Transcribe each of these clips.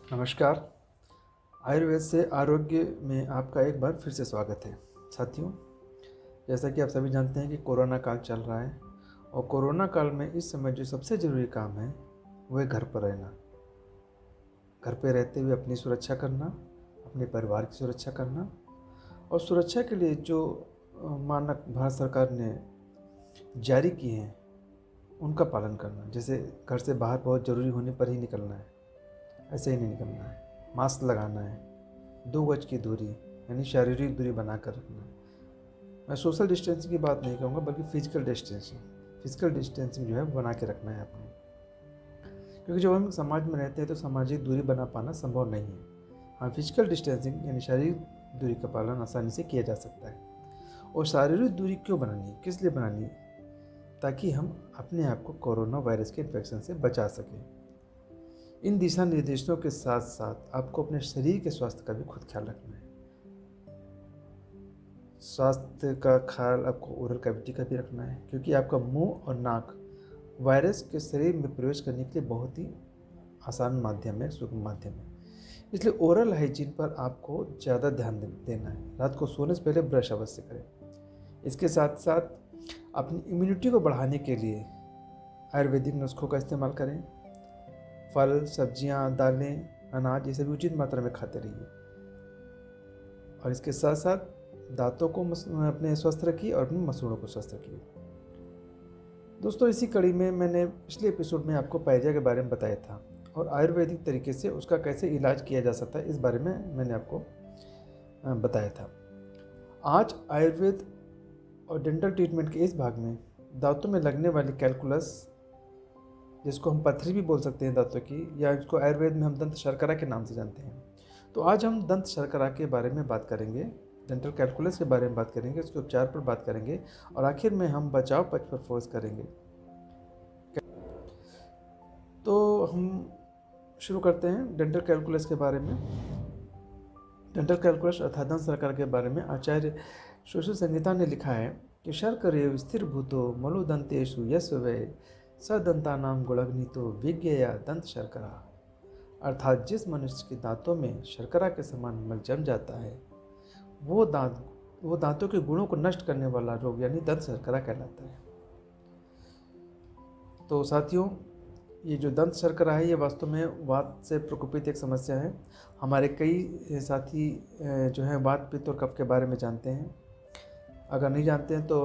नमस्कार। आयुर्वेद से आरोग्य में आपका एक बार फिर से स्वागत है। साथियों, जैसा कि आप सभी जानते हैं कि कोरोना काल चल रहा है और कोरोना काल में इस समय जो सबसे ज़रूरी काम है वो है घर पर रहना। घर पे रहते हुए अपनी सुरक्षा करना, अपने परिवार की सुरक्षा करना और सुरक्षा के लिए जो मानक भारत सरकार ने जारी किए हैं उनका पालन करना। जैसे घर से बाहर बहुत ज़रूरी होने पर ही निकलना है, ऐसे ही नहीं निकलना है। मास्क लगाना है, 2 गज की दूरी यानी शारीरिक दूरी बनाकर रखना है। मैं सोशल डिस्टेंसिंग की बात नहीं कहूँगा बल्कि फिजिकल डिस्टेंसिंग जो है बना के रखना है आपको, क्योंकि जब हम समाज में रहते हैं तो सामाजिक दूरी बना पाना संभव नहीं है। हाँ, फिजिकल डिस्टेंसिंग यानी शारीरिक दूरी का पालन आसानी से किया जा सकता है। और शारीरिक दूरी क्यों बनानी है, किस लिए बनानी है? ताकि हम अपने आप को कोरोना वायरस के इन्फेक्शन से बचा सकें। इन दिशा निर्देशों के साथ साथ आपको अपने शरीर के स्वास्थ्य का भी खुद ख्याल रखना है। स्वास्थ्य का ख्याल आपको ओरल कैविटी का भी रखना है, क्योंकि आपका मुंह और नाक वायरस के शरीर में प्रवेश करने के लिए बहुत ही आसान माध्यम है, सुगम माध्यम है। इसलिए ओरल हाइजीन पर आपको ज़्यादा ध्यान देना है। रात को सोने से पहले ब्रश अवश्य करें। इसके साथ साथ अपनी इम्यूनिटी को बढ़ाने के लिए आयुर्वेदिक नुस्खों का इस्तेमाल करें। फल, सब्जियां, दालें, अनाज ये सभी उचित मात्रा में खाते रहिए। और इसके साथ साथ दांतों को अपने स्वस्थ रखिए और अपने मसूड़ों को स्वस्थ रखिए। दोस्तों, इसी कड़ी में मैंने पिछले एपिसोड में आपको पायरिया के बारे में बताया था और आयुर्वेदिक तरीके से उसका कैसे इलाज किया जा सकता है इस बारे में मैंने आपको बताया था। आज आयुर्वेद और डेंटल ट्रीटमेंट के इस भाग में दांतों में लगने वाली कैलकुलस, जिसको हम पथरी भी बोल सकते हैं दांतों की, या इसको आयुर्वेद में हम दंत शर्करा के नाम से जानते हैं। तो आज हम दंत शर्करा के बारे में बात करेंगे, डेंटल कैलकुलस के बारे में बात करेंगे, उसके उपचार पर बात करेंगे और आखिर में हम बचाव पक्ष पर फोकस करेंगे। तो हम शुरू करते हैं डेंटल कैलकुलस के बारे में। डेंटल कैलकुलस अर्थात दंत शर्करा के बारे में आचार्य सुश्रुत संहिता ने लिखा है कि शर्करेव स्थिर भूतो मलुदंतेषु यस्य वै सदंतानाम गुणग्नितो विज्ञेया दंत शर्करा। अर्थात जिस मनुष्य के दांतों में शर्करा के समान मल जम जाता है वो दांतों के गुणों को नष्ट करने वाला रोग यानी दंत शर्करा कहलाता है। तो साथियों, ये जो दंत शर्करा है ये वास्तव में वात से प्रकोपित एक समस्या है। हमारे कई साथी जो हैं वात, पित्त और कफ के बारे में जानते हैं। अगर नहीं जानते हैं तो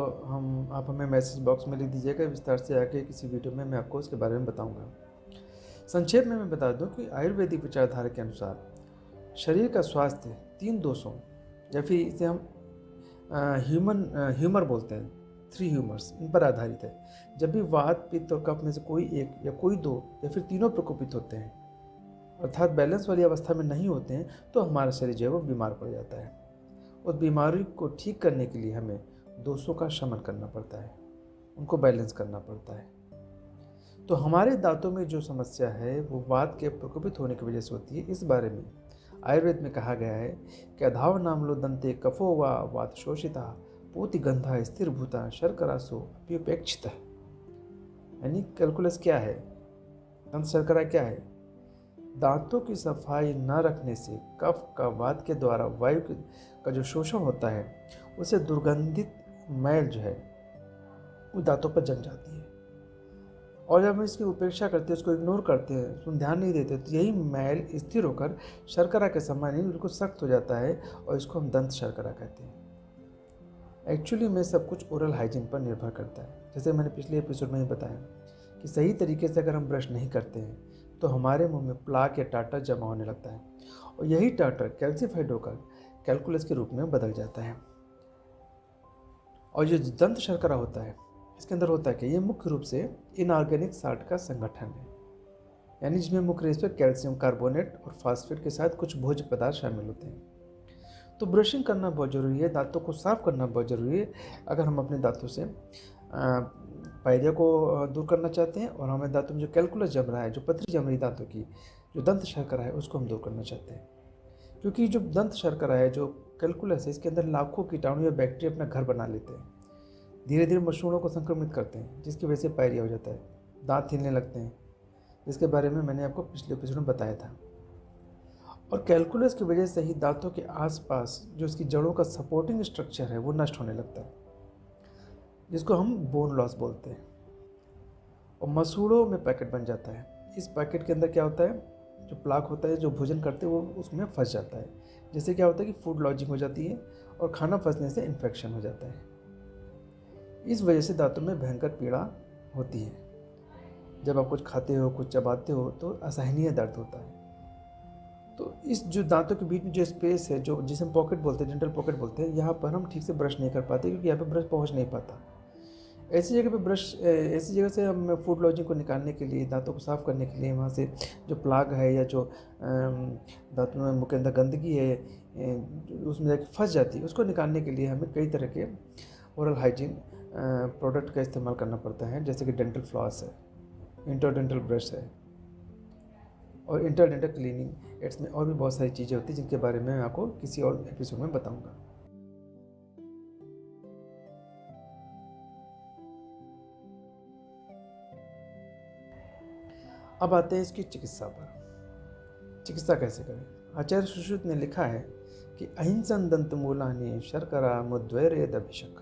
आप हमें मैसेज बॉक्स में लिख दीजिएगा, विस्तार से आगे किसी वीडियो में मैं आपको उसके बारे में बताऊंगा। संक्षेप में मैं बता दूं कि आयुर्वेदिक विचारधारा के अनुसार शरीर का स्वास्थ्य 3 दोषों या फिर इसे हम ह्यूमर बोलते हैं, 3 ह्यूमर्स, इन पर आधारित है। जब भी वात, पित्त और कफ में से कोई एक या कोई 2 या फिर तीनों प्रकोपित होते हैं अर्थात बैलेंस वाली अवस्था में नहीं होते हैं तो हमारा शरीर जो है वो बीमार पड़ जाता है। उस बीमारी को ठीक करने के लिए हमें दोषों का शमन करना पड़ता है, उनको बैलेंस करना पड़ता है। तो हमारे दांतों में जो समस्या है वो वात के प्रकोपित होने की वजह से होती है। इस बारे में आयुर्वेद में कहा गया है कि अधाव नामलो दंते कफो वा वात शोषिता पूति गंधा स्थिर भूता शर्करासो अप्युपेक्षित। यानी कैलकुलस क्या है, दंत शर्करा क्या है? दांतों की सफाई न रखने से कफ का वात के द्वारा वायु का जो शोषण होता है उसे दुर्गंधित मैल जो है वो दांतों पर जम जाती है। और जब हम इसकी उपेक्षा करते हैं, उसको इग्नोर करते हैं, उसमें ध्यान नहीं देते, तो यही मैल स्थिर होकर शर्करा के समान ही बिल्कुल सख्त हो जाता है और इसको हम दंत शर्करा कहते हैं। एक्चुअली में सब कुछ ओरल हाइजीन पर निर्भर करता है। जैसे मैंने पिछले एपिसोड में ही बताया कि सही तरीके से अगर हम ब्रश नहीं करते हैं तो हमारे मुंह में प्लाक या टाटर जमा होने लगता है और यही टाटर कैल्सीफाइड होकर कैलकुलस के रूप में बदल जाता है। और ये दंत शर्करा होता है, इसके अंदर होता है कि ये मुख्य रूप से इनऑर्गेनिक साल्ट का संगठन है, यानी जिसमें मुख्य रूप से कैल्शियम कार्बोनेट और फास्फेट के साथ कुछ भोज्य पदार्थ शामिल होते हैं। तो ब्रशिंग करना बहुत ज़रूरी है, दांतों को साफ करना बहुत ज़रूरी है अगर हम अपने दांतों से पायरिया को दूर करना चाहते हैं और हमें दांतों में जो कैलकुलस जम रहा है, जो पथरी जम रही दांतों की, जो दंत शर्करा है उसको हम दूर करना चाहते हैं। क्योंकि जो दंत शर्करा है, जो कैलकुलस है, इसके अंदर लाखों कीटाणु या बैक्टीरिया अपना घर बना लेते हैं, धीरे धीरे मसूड़ों को संक्रमित करते हैं, जिसकी वजह से पायरिया हो जाता है, दांत हिलने लगते हैं, जिसके बारे में मैंने आपको पिछले एपिसोड में बताया था। और कैलकुलस की वजह से ही दांतों के आसपास जो इसकी जड़ों का सपोर्टिंग स्ट्रक्चर है वो नष्ट होने लगता है, जिसको हम बोन लॉस बोलते हैं, और मसूड़ों में पैकेट बन जाता है। इस पैकेट के अंदर क्या होता है, जो प्लाक होता है जो भोजन करते हैं वो उसमें फंस जाता है, जिससे क्या होता है कि फूड लॉजिंग हो जाती है और खाना फंसने से इन्फेक्शन हो जाता है। इस वजह से दांतों में भयंकर पीड़ा होती है। जब आप कुछ खाते हो, कुछ चबाते हो तो असहनीय दर्द होता है। तो इस जो दांतों के बीच में जो स्पेस है, जो जिसे हम पॉकेट बोलते हैं, डेंटल पॉकेट बोलते हैं, यहाँ पर हम ठीक से ब्रश नहीं कर पाते क्योंकि यहाँ पे ब्रश पहुँच नहीं पाता। ऐसी जगह पे ऐसी जगह से हम फूड लॉजिंग को निकालने के लिए, दांतों को साफ़ करने के लिए, वहाँ से जो प्लाग है या जो दांतों में मुँह के अंदर गंदगी है उसमें जाके फंस जाती है, उसको निकालने के लिए हमें कई तरह के ओरल हाइजीन प्रोडक्ट का इस्तेमाल करना पड़ता है, जैसे कि डेंटल फ्लॉस है, इंटरडेंटल ब्रश है और इंटरडेंटल क्लीनिंग। इसमें और भी बहुत सारी चीज़ें होती हैं जिनके बारे में मैं आपको किसी और एपिसोड में बताऊँगा। अब आते हैं इसकी चिकित्सा पर। चिकित्सा कैसे करें? आचार्य सुश्रुत ने लिखा है कि अहिंसन दंतमूलानि शर्करा मुद्वैरेद अभिषक,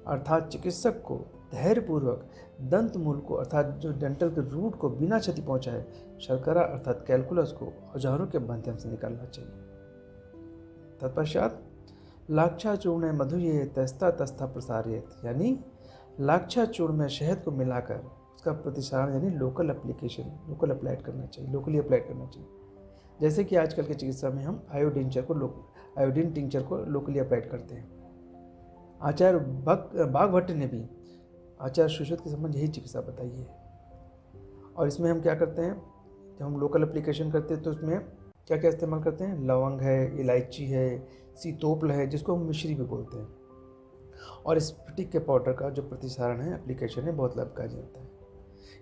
अर्थात चिकित्सक को धैर्यपूर्वक दंत मूल को अर्थात जो डेंटल के रूट को बिना क्षति पहुंचाए शर्करा अर्थात कैलकुलस को औजारों के माध्यम से निकालना चाहिए। तत्पश्चात लाक्षा चूर्ण मधुये तस्ता तस्था प्रसारित, यानी लाक्षा चूर्ण में शहद को मिलाकर उसका प्रतिसारण यानी लोकल अप्लाइड करना चाहिए, लोकली अप्लाइड करना चाहिए। जैसे कि आजकल के चिकित्सा में हम आयोडीन टिंचर को लोकली अप्लाइड करते हैं। आचार्य बाघभट्ट ने भी आचार्य सुश्रुत के संबंध यही चिकित्सा बताई है। और इसमें हम क्या करते हैं, जब हम लोकल एप्लीकेशन करते हैं तो उसमें क्या क्या इस्तेमाल करते हैं, लवंग है, इलायची है, सीतोपल है जिसको हम मिश्री भी बोलते हैं, और स्फटिक के पाउडर का जो प्रतिसारण है, एप्लीकेशन है, बहुत लाभकारी होता है।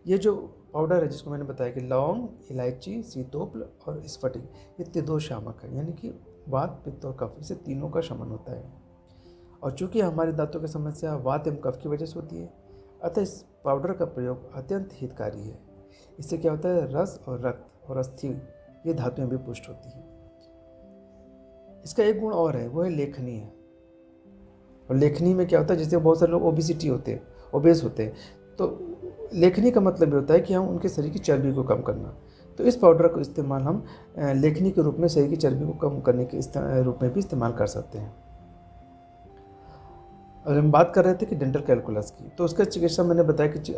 ये जो पाउडर है जिसको मैंने बताया कि लौंग, इलायची, सीतोपल और स्फटिक, ये त्रिदोष शामक है, यानी कि वात, पित्त और कफ, इसे तीनों का शमन होता है। और चूंकि हमारे दांतों की समस्या वात एवं कफ की वजह से होती है, अतः इस पाउडर का प्रयोग अत्यंत हितकारी है। इससे क्या होता है, रस और रक्त और अस्थि ये धातुएं भी पुष्ट होती हैं। इसका एक गुण और है, वो है लेखनी है। और लेखनी में क्या होता है, जैसे बहुत सारे लोग ओबेस होते हैं, तो लेखनी का मतलब ये होता है कि हम उनके शरीर की चर्बी को कम करना। तो इस पाउडर का इस्तेमाल हम लेखनी के रूप में शरीर की चर्बी को कम करने के रूप में भी इस्तेमाल कर सकते हैं। और हम बात कर रहे थे कि डेंटल कैलकुलस की, तो उसका चिकित्सा मैंने बताया कि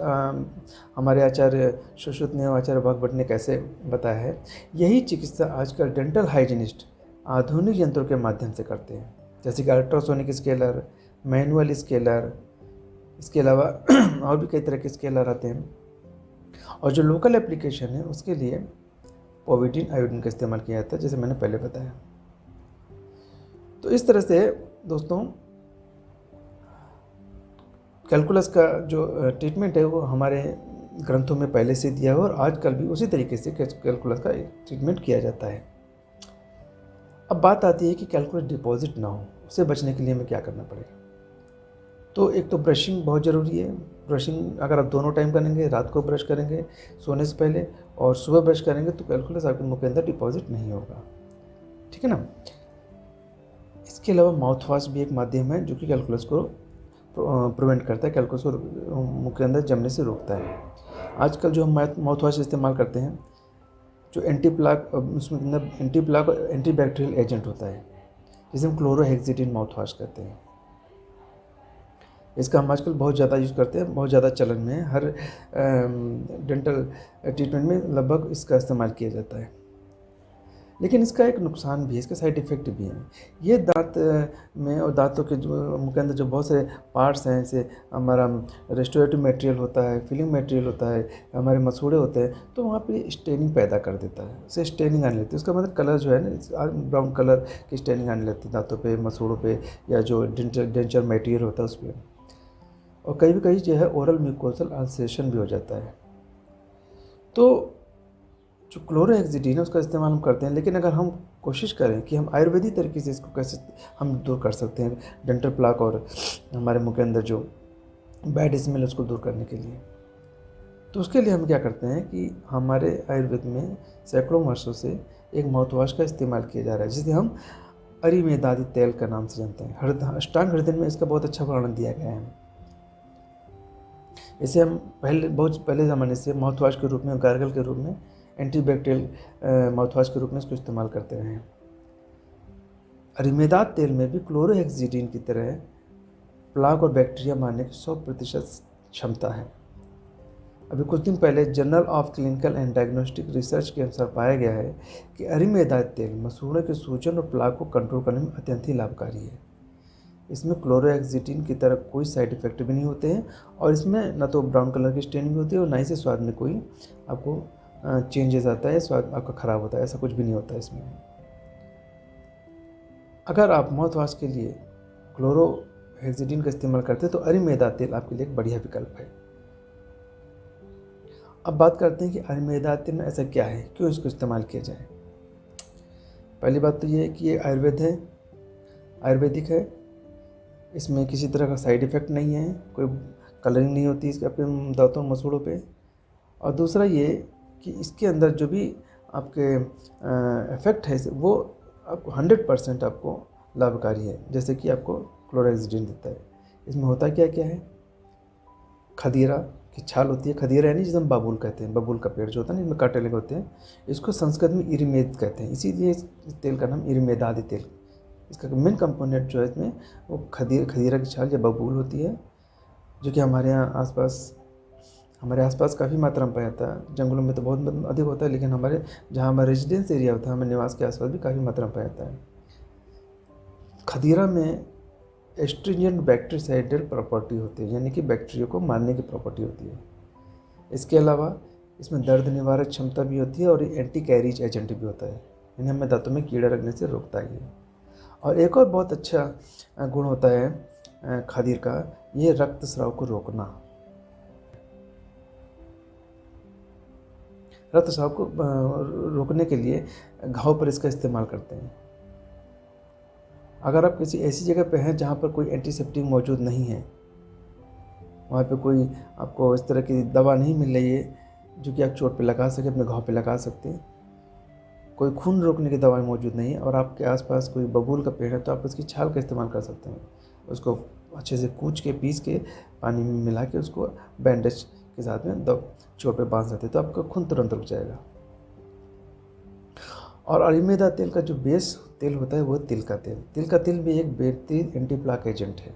हमारे आचार्य सुश्रुत ने और आचार्य बाघभट्ट ने कैसे बताया है। यही चिकित्सा आजकल डेंटल हाइजीनिस्ट आधुनिक यंत्रों के माध्यम से करते हैं, जैसे कि अल्ट्रासोनिक स्केलर, मैनुअल स्केलर, इसके अलावा और भी कई तरह के स्केलर आते हैं। और जो लोकल एप्लीकेशन है उसके लिए पोविडीन आयोडीन का इस्तेमाल किया जाता है, जैसे मैंने पहले बताया। तो इस तरह से दोस्तों कैलकुलस का जो ट्रीटमेंट है वो हमारे ग्रंथों में पहले से दिया है और आजकल भी उसी तरीके से कैलकुलस का ट्रीटमेंट किया जाता है। अब बात आती है कि कैलकुलस डिपॉजिट ना हो, उससे बचने के लिए हमें क्या करना पड़ेगा। तो एक तो ब्रशिंग बहुत ज़रूरी है। ब्रशिंग अगर आप दोनों टाइम करेंगे, रात को ब्रश करेंगे सोने से पहले और सुबह ब्रश करेंगे, तो कैलकुलस आपके मुंह के अंदर डिपॉजिट नहीं होगा, ठीक है ना। इसके अलावा माउथ वॉश भी एक माध्यम है जो कि कैलकुलस को प्रिवेंट करता है, कैलकुलस को मुंह के अंदर जमने से रोकता है। आजकल जो हम माउथ वॉश इस्तेमाल करते हैं, जो एंटी प्लाक और एंटी बैक्टीरियल एजेंट होता है, जिसे हम क्लोरोहेक्सिडिन माउथ वॉश कहते हैं। इसका हम आजकल बहुत ज़्यादा यूज़ करते हैं, बहुत ज़्यादा चलन में है। हर डेंटल ट्रीटमेंट में लगभग इसका इस्तेमाल किया जाता है। लेकिन इसका एक नुकसान भी है, इसके साइड इफ़ेक्ट भी हैं। ये दांत में और दांतों के जो मुंह के अंदर जो बहुत सारे पार्ट्स हैं, जैसे हमारा रेस्टोरेटिव मटेरियल होता है, फिलिंग मटेरियल होता है, हमारे मसूड़े होते हैं, तो वहाँ पे स्टेनिंग पैदा कर देता है, उससे स्टेनिंग आने लगती है। उसका मतलब कलर जो है ना, ब्राउन कलर की स्टेनिंग आने लगती है दांतों पे, मसूड़ों पे, या जो डेंचर मटेरियल होता है उस पर। और कई जो है ओरल म्यूकोसल अल्सरेशन भी हो जाता है। तो जो क्लोरोहेक्सिडिन है उसका इस्तेमाल हम करते हैं, लेकिन अगर हम कोशिश करें कि हम आयुर्वेदिक तरीके से इसको कैसे हम दूर कर सकते हैं, डेंटल प्लाक और हमारे मुंह के अंदर जो बैड स्मेल उसको दूर करने के लिए, तो उसके लिए हम क्या करते हैं कि हमारे आयुर्वेद में सैकड़ों वर्षों से एक माउथ वॉश का इस्तेमाल किया जा रहा है, जिसे हम अरिमेदादी तेल का नाम से जानते हैं। अष्टांग हृदय में इसका बहुत अच्छा वर्णन दिया गया है। इसे हम बहुत पहले ज़माने से माउथ वॉश के रूप में, गार्गल के रूप में, एंटीबैक्टीरियल माउथ वॉश के रूप में इसको इस्तेमाल करते रहे हैं। अरिमेदाद तेल में भी क्लोरोहेक्सिडिन की तरह प्लाक और बैक्टीरिया मारने की 100% क्षमता है। अभी कुछ दिन पहले journal of clinical and diagnostic research के अनुसार पाया गया है कि अरिमेदाद तेल मसूड़ों के सूजन और प्लाक को कंट्रोल करने में अत्यंत ही लाभकारी है। इसमें क्लोरोहेक्सिडिन की तरह कोई साइड इफ़ेक्ट भी नहीं होते हैं, और इसमें ना तो ब्राउन कलर की स्टेन भी होती है और ना ही से स्वाद में कोई आपको चेंजेस आता है, स्वाद आपका ख़राब होता है, ऐसा कुछ भी नहीं होता है इसमें। अगर आप माउथ वॉश के लिए क्लोरोहेक्सिडिन का इस्तेमाल करते हैं तो अरिमेदाद तेल आपके लिए एक बढ़िया विकल्प है। अब बात करते हैं कि अरिमेदाद तेल में ऐसा क्या है, क्यों इसको इस्तेमाल किया जाए। पहली बात तो ये है कि ये आयुर्वेदिक है। इसमें किसी तरह का साइड इफ़ेक्ट नहीं है, कोई कलरिंग नहीं होती इसके अपने दांतों मसूड़ों पे। और दूसरा ये कि इसके अंदर जो भी आपके इफ़ेक्ट है वो आपको 100% आपको लाभकारी है, जैसे कि आपको क्लोरोहेक्सिडिन देता है। इसमें होता क्या क्या है, खदीरा की छाल होती है, खदीरा यानी जिसे हम बबूल कहते हैं, बबूल का पेड़ जो होता है ना, इसमें कांटे लगे होते हैं, इसको संस्कृत में इरिमेद कहते हैं, इसीलिए इस तेल का नाम इरिमेदादी तेल। इसका मेन कंपोनेंट जो है इसमें वो खदीरा की छाल या बबूल होती है, जो कि हमारे आसपास काफ़ी मात्रा में पाया जाता है। जंगलों में तो बहुत अधिक होता है, लेकिन जहाँ हमारा रेजिडेंस एरिया होता है, हमारे निवास के आसपास भी काफ़ी मात्रा में पाया जाता है। खदीरा में एस्ट्रिंजेंट बैक्टीरिसाइडल प्रॉपर्टी होती है, यानी कि बैक्टीरिया को मारने की प्रॉपर्टी होती है। इसके अलावा इसमें दर्द निवारक क्षमता भी होती है और ये एंटी कैरीज एजेंट भी होता है, यानी हमें दांतों में कीड़ा लगने से रोकता है। और एक और बहुत अच्छा गुण होता है खदीर का, ये रक्तस्राव को रोकना। रक्तस्राव को रोकने के लिए घाव पर इसका इस्तेमाल करते हैं। अगर आप किसी ऐसी जगह पे हैं जहाँ पर कोई एंटीसेप्टिक मौजूद नहीं है, वहाँ पे कोई आपको इस तरह की दवा नहीं मिल रही है जो कि आप चोट पे लगा सके, अपने घाव पे लगा सकते हैं, कोई खून रोकने की दवाई मौजूद नहीं है, और आपके आसपास कोई बबूल का पेड़ है, तो आप उसकी छाल का इस्तेमाल कर सकते हैं। उसको अच्छे से कूच के, पीस के, पानी में मिला के उसको बैंडेज के साथ में चोट पे बांध सकते हैं, तो आपका खून तुरंत रुक जाएगा। और अरिमेदा तेल का जो बेस तेल होता है वो तिल का तेल। तिल का तेल भी एक बेहतरीन एंटी प्लाक एजेंट है।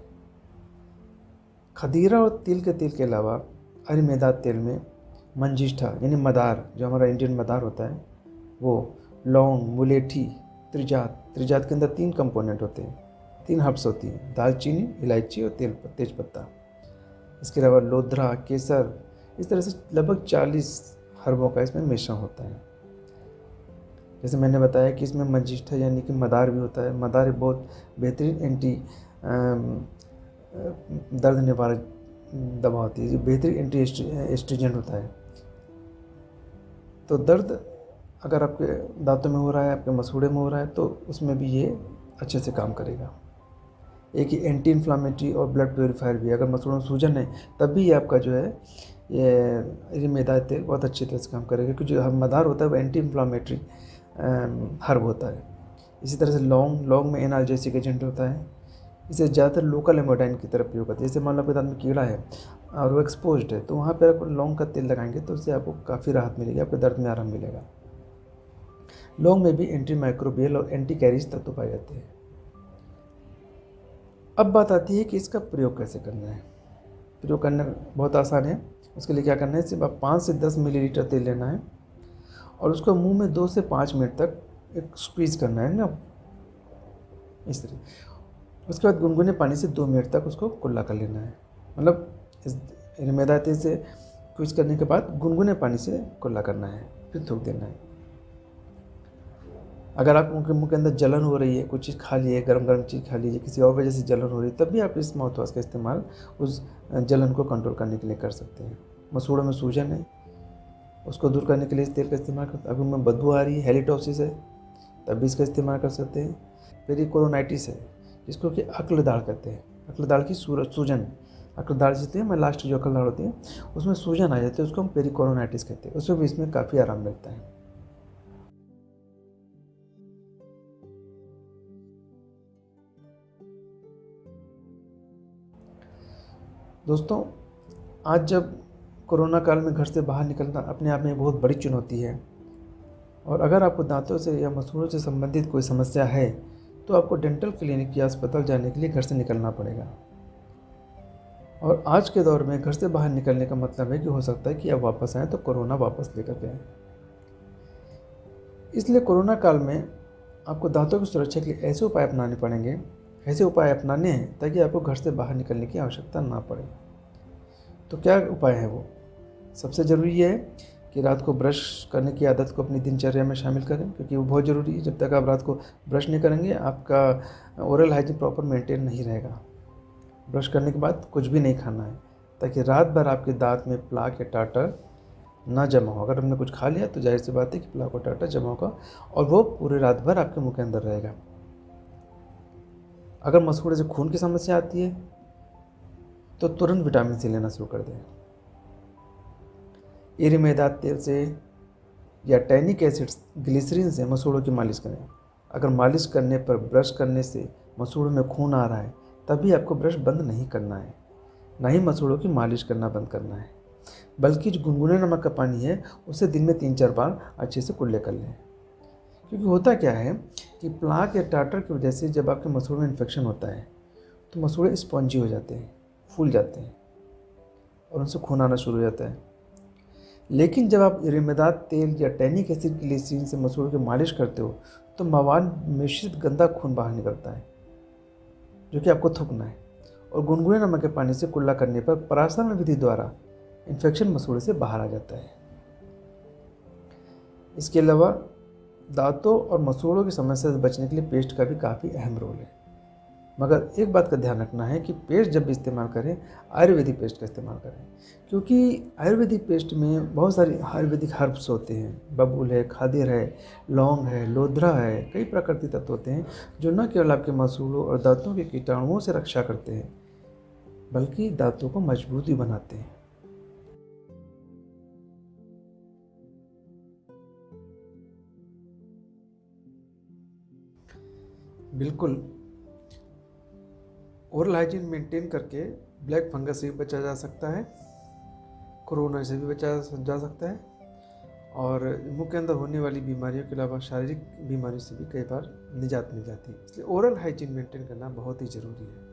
खदीरा और तिल के तेल के अलावा अरिमेदा तेल में मंजिष्ठा यानी मदार, जो हमारा इंडियन मदार होता है, वो लौंग, मुलेठी, त्रिजात के अंदर 3 कंपोनेंट होते हैं, 3 हर्ब्स होती हैं, दालचीनी, इलायची और तेज पत्ता। इसके अलावा लोधरा, केसर, इस तरह से लगभग 40 हर्बों का इसमें मिश्रण होता है। जैसे मैंने बताया कि इसमें मंजिष्ठा यानी कि मदार भी होता है। मदार एक बहुत बेहतरीन एंटी दर्द निवारक दवा होती है, जो बेहतरीन एंटी एस्ट्रीजेंट होता है। तो दर्द अगर आपके दांतों में हो रहा है, आपके मसूड़े में हो रहा है, तो उसमें भी ये अच्छे से काम करेगा। एक ही एंटी इन्फ्लामेटरी और ब्लड प्योरीफायर भी है। अगर मसूड़ों में सूजन है तब भी ये आपका जो है ये अरिमेदा तेल बहुत अच्छी तरह से काम करेगा, क्योंकि जो मदार होता है वो एंटी इन्फ्लामेटरी हर्ब होता है। इसी तरह से लौंग में एनाल्जेसिक एजेंट होता है। इसे ज़्यादातर लोकल एमोडाइन की तरफ प्रयोग करते हैं। जैसे मान लो आपके दांत में कीड़ा है और वो एक्सपोज्ड है, तो वहाँ पर आप लौंग का तेल लगाएंगे तो उससे आपको काफ़ी राहत मिलेगी, आपके दर्द में आराम मिलेगा। लौंग में भी एंटी माइक्रोबियल और एंटी कैरीज तत्व पाए जाते हैं। अब बात आती है कि इसका प्रयोग कैसे करना है। प्रयोग करना बहुत आसान है। उसके लिए क्या करना है, सिर्फ आप 5 से 10 मिलीलीटर तेल लेना है और उसको मुंह में 2 से 5 मिनट तक एक स्क्वीज़ करना है ना, इस तरह। उसके बाद गुनगुने पानी से 2 मिनट तक उसको कुल्ला कर लेना है। मतलब इस अरिमेदा तेल से स्क्वीज़ करने के बाद गुनगुने पानी से कुल्ला करना है, फिर थूक देना है। अगर आप मुंह के अंदर जलन हो रही है, कुछ चीज़ खा लिए, गरम चीज़ खा लीजिए, किसी और वजह से जलन हो रही है, तब भी आप इस माउथ वॉश का इस्तेमाल उस जलन को कंट्रोल करने के लिए कर सकते हैं। मसूड़ों में सूजन है, उसको दूर करने के लिए इस तेल का इस्तेमाल करते हैं। अगर उनमें बदबू आ रही है, हेलिटोसिस है, तब भी इसका इस्तेमाल कर सकते हैं। फिर ये कोरोनाइटिस है, जिसको कि अक्ल दाढ़ कहते हैं। अक्ल दाढ़ की सूजन, दाढ़ जितनी है, मैं लास्ट जो अकल दाढ़ होती है उसमें सूजन आ जाती है, उसको हम पेरिकोरोनाइटिस कहते हैं। उसमें भी इसमें काफ़ी आराम मिलता है। दोस्तों, आज जब कोरोना काल में घर से बाहर निकलना अपने आप में बहुत बड़ी चुनौती है, और अगर आपको दांतों से या मसूड़ों से संबंधित कोई समस्या है तो आपको डेंटल क्लिनिक या अस्पताल जाने के लिए घर से निकलना पड़ेगा। और आज के दौर में घर से बाहर निकलने का मतलब है कि हो सकता है कि आप वापस आएँ तो कोरोना वापस लेकर के आएँ। इसलिए कोरोना काल में आपको दांतों की सुरक्षा के लिए ऐसे उपाय अपनाने पड़ेंगे, ऐसे उपाय अपनाने हैं ताकि आपको घर से बाहर निकलने की आवश्यकता ना पड़े। तो क्या उपाय है वो? सबसे ज़रूरी ये है कि रात को ब्रश करने की आदत को अपनी दिनचर्या में शामिल करें, क्योंकि वो बहुत ज़रूरी है। जब तक आप रात को ब्रश नहीं करेंगे आपका ओरल हाइजीन प्रॉपर मेंटेन नहीं रहेगा। ब्रश करने के बाद कुछ भी नहीं खाना है, ताकि रात भर आपके दांत में प्लाक या टाटर ना जमा हो। अगर हमने कुछ खा लिया तो जाहिर सी बात है कि प्लाक और टाटर जमा होगा और वो पूरे रात भर आपके मुंह के अंदर रहेगा। अगर मसूड़े से खून की समस्या आती है तो तुरंत विटामिन सी लेना शुरू कर दें। इरिमेदात तेल से या टैनिक एसिड ग्लिसरीन से मसूड़ों की मालिश करें। अगर मालिश करने पर ब्रश करने से मसूड़ों में खून आ रहा है तभी आपको ब्रश बंद नहीं करना है, ना ही मसूड़ों की मालिश करना बंद करना है, बल्कि जो गुनगुने नमक का पानी है उसे दिन में 3-4 बार अच्छे से कुल्ले कर लें। क्योंकि होता क्या है कि प्लाक या टाटर की वजह से जब आपके मसूड़ों में इन्फेक्शन होता है तो मसूड़े स्पॉन्जी हो जाते हैं, फूल जाते हैं और उनसे खून आना शुरू हो जाता है। लेकिन जब आप इरिमेदात तेल या टैनिक एसिड ग्लिसरीन से मसूड़ों की मालिश करते हो तो मवाद मिश्रित गंदा खून बाहर निकलता है जो कि आपको थूकना है, और गुनगुने नमक के पानी से कुल्ला करने पर परासरण विधि द्वारा इन्फेक्शन मसूड़े से बाहर आ जाता है। इसके अलावा दांतों और मसूड़ों की समस्या से बचने के लिए पेस्ट का भी काफ़ी अहम रोल है। मगर एक बात का ध्यान रखना है कि पेस्ट जब भी इस्तेमाल करें आयुर्वेदिक पेस्ट का इस्तेमाल करें, क्योंकि आयुर्वेदिक पेस्ट में बहुत सारी आयुर्वेदिक हर्ब्स होते हैं। बबूल है, खादिर है, लौंग है, लोधरा है, कई प्राकृतिक तत्व होते हैं जो न केवल आपके मसूड़ों और दांतों के कीटाणुओं से रक्षा करते हैं बल्कि दांतों को मजबूत भी बनाते हैं। बिल्कुल, ओरल हाइजीन मेंटेन करके ब्लैक फंगस से भी बचा जा सकता है, कोरोना से भी बचा जा सकता है, और मुंह के अंदर होने वाली बीमारियों के अलावा शारीरिक बीमारियों से भी कई बार निजात मिल जाती है। इसलिए ओरल हाइजीन मेंटेन करना बहुत ही ज़रूरी है।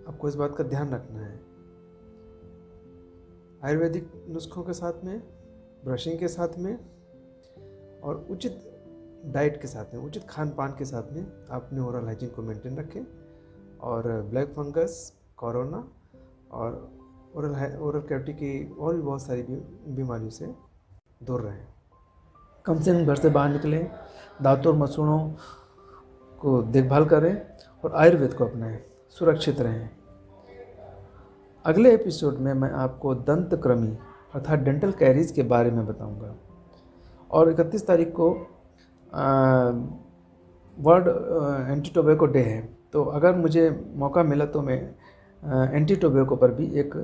आपको इस बात का ध्यान रखना है। आयुर्वेदिक नुस्खों के साथ में, ब्रशिंग के साथ में और उचित डाइट के साथ में, उचित खान पान के साथ में आप अपने ओरल हाइजीन को मेंटेन रखें और ब्लैक फंगस, कोरोना और ओरल कैविटी की और भी बहुत सारी बीमारियों से दूर रहें। कम से कम घर से बाहर निकलें, दांतों और मसूड़ों को देखभाल करें और आयुर्वेद को अपनाएं, सुरक्षित रहें। अगले एपिसोड में मैं आपको दंत कृमि अर्थात डेंटल कैरीज के बारे में बताऊंगा। और 31 तारीख को वर्ल्ड एंटी टोबैको डे है, तो अगर मुझे मौका मिला तो मैं एंटी टोबैको पर भी एक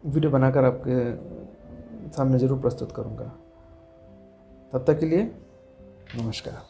वीडियो बनाकर आपके सामने ज़रूर प्रस्तुत करूंगा। तब तक के लिए नमस्कार।